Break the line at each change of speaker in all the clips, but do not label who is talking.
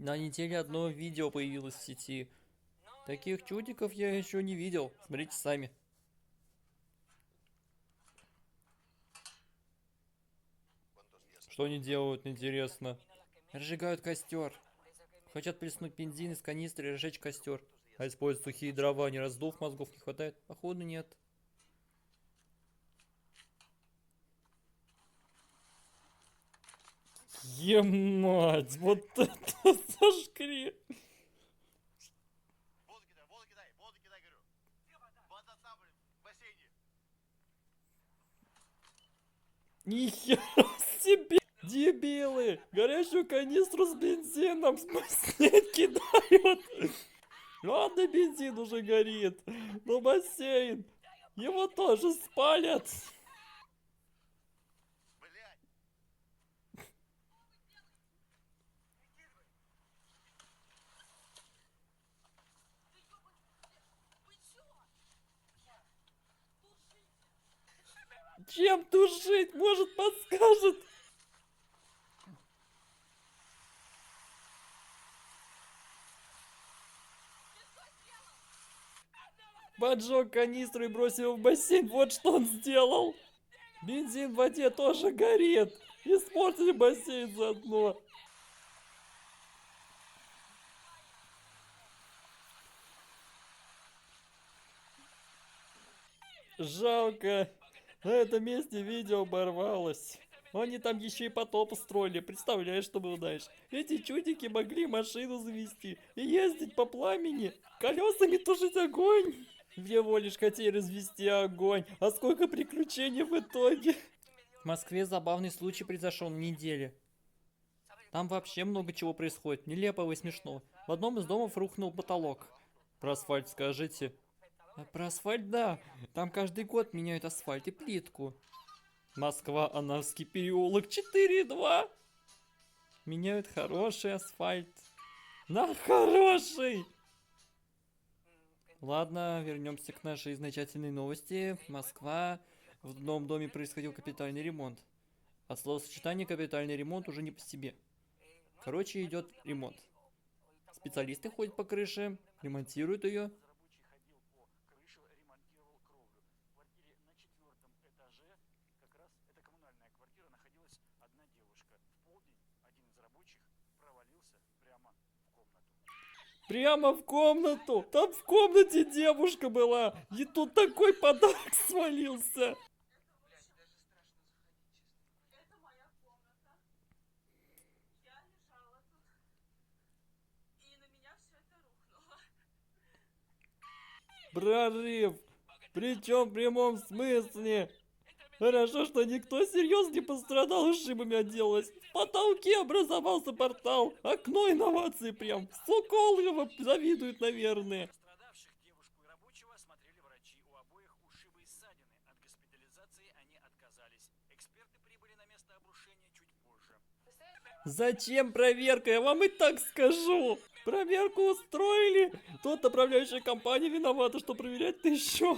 На неделе одно видео появилось в сети. Таких чудиков я еще не видел. Смотрите сами. Что они делают, интересно? Разжигают костер. Хотят плеснуть бензин из канистры и разжечь костер. А используют сухие дрова, не раздув, мозгов не хватает? Походу нет. Емать, вот это зашкри.
Воду кидай, говорю. Вода там, блин, в бассейне.
Нихера себе! Дебилы! Горящую канистру с бензином в бассейн кидают! Ладно, бензин уже горит, но бассейн! Его тоже спалят!
Блядь.
Чем тушить? Может, подскажет? Поджег канистру и бросил в бассейн. Вот что он сделал. Бензин в воде тоже горит. Испортили бассейн заодно. Жалко. На этом месте видео оборвалось. Они там еще и потоп устроили. Представляешь, что было дальше? Эти чудики могли машину завести и ездить по пламени, колесами тушить огонь. Всего лишь хотели развести огонь. А сколько приключений в итоге? В Москве забавный случай произошел на неделе. Там вообще много чего происходит, нелепого и смешного. В одном из домов рухнул потолок. Про асфальт скажите. А про асфальт, да. Там каждый год меняют асфальт и плитку. Москва, Анавский переулок 4,2. Меняют хороший асфальт. На хороший! Ладно, вернемся к нашей значительной новости. Москва. В одном доме происходил капитальный ремонт. От словосочетания капитальный ремонт уже не по себе. Короче, идет ремонт. Специалисты ходят по крыше, ремонтируют ее.
Рабочий ходил по крыше, ремонтировал кровлю. В квартире на 4-м этаже, как раз это коммунальная квартира, находилась одна девушка. В полдень один из рабочих провалился прямо в комнату.
Прямо в комнату! Там в комнате девушка была! И тут такой подарок свалился!
Блядь, даже страшно заходить, честно. Это моя комната. Я лежала тут. И на меня все это рухнуло.
Прорыв! Причем в прямом смысле! Хорошо, что никто серьезно не пострадал, ушибами отделалось. В потолке образовался портал. Окно инновации прям. Соколова завидует, наверное.
Пострадавших, девушку и рабочего, осмотрели врачи. У обоих ушибы и ссадины. От госпитализации они отказались. Эксперты прибыли на место обрушения чуть позже.
Зачем проверка? Я вам и так скажу. Проверку устроили. Тот управляющая компания виновата, что проверять-то еще.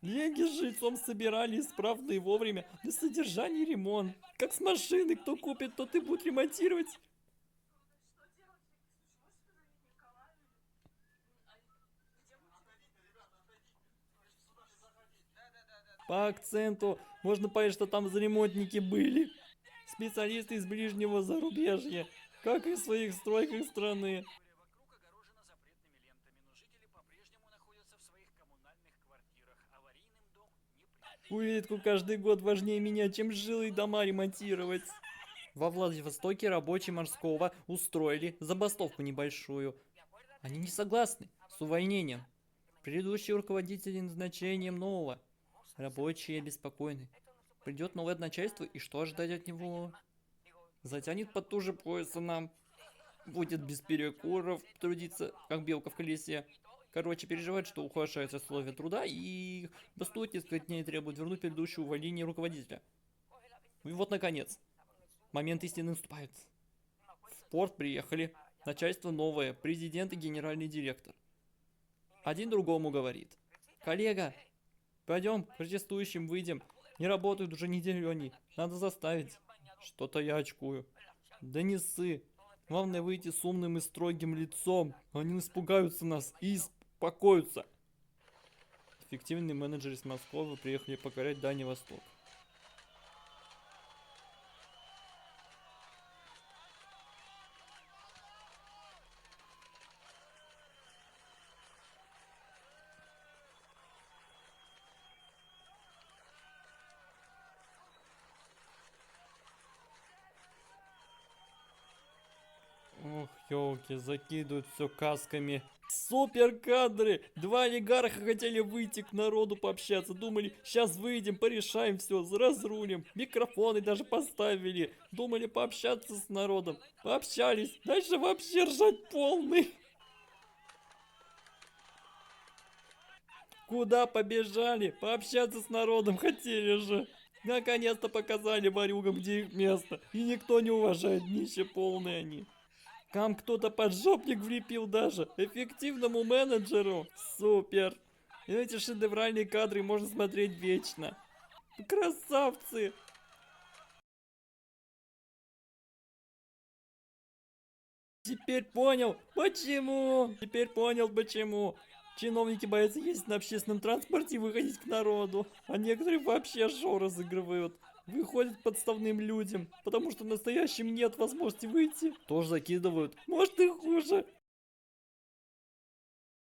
Деньги с жильцом собирали исправно и вовремя. На содержание и ремонт. Как с машиной, кто купит, тот и будет ремонтировать.
Что делать в таких случаях? Можешь позвонить Николаю? Где мы тебя?
По акценту можно понять, что там ремонтники были. Специалисты из ближнего зарубежья. Как и в своих стройках страны.
Территория вокруг огорожена запретными лентами, но жители по-прежнему находятся в своих коммунальных квартирах. Аварийным дом не признан.
Улитку каждый год важнее меня, чем жилые дома ремонтировать. Во Владивостоке рабочие морского устроили забастовку небольшую. Они не согласны с увольнением. Предыдущие руководители назначением нового. Рабочие обеспокоены. Придет новое начальство, и что ожидать от него? Затянет под ту же пояса нам. Будет без перекуров трудиться, как белка в колесе. Короче, переживают, что ухудшаются условия труда, и бастуют несколько дней требуют вернуть предыдущее увольнение руководителя. И вот, наконец, момент истины наступает. В порт приехали. Начальство новое, президент и генеральный директор. Один другому говорит: коллега, пойдем к протестующим выйдем. Не работают уже неделю они. Надо заставить. Что-то я очкую. Да не ссы. Главное выйти с умным и строгим лицом. Они испугаются нас и успокоятся. Эффективные менеджеры из Москвы приехали покорять Дальний Восток. Ох, елки, закидывают все касками. Супер кадры! Два олигарха хотели выйти к народу пообщаться. Думали, сейчас выйдем, порешаем все, разрулим. Микрофоны даже поставили. Думали пообщаться с народом. Пообщались. Дальше вообще ржать полный. Куда побежали? Пообщаться с народом хотели же. Наконец-то показали ворюгам, где их место. И никто не уважает, нищие полные они. Там кто-то поджопник влепил даже. Эффективному менеджеру. Супер. И эти шедевральные кадры можно смотреть вечно. Красавцы. Теперь понял, почему. Теперь понял, почему. Чиновники боятся ездить на общественном транспорте и выходить к народу. А некоторые вообще шоу разыгрывают. Выходят подставным людям, потому что настоящим нет возможности выйти. Тоже закидывают. Может и хуже.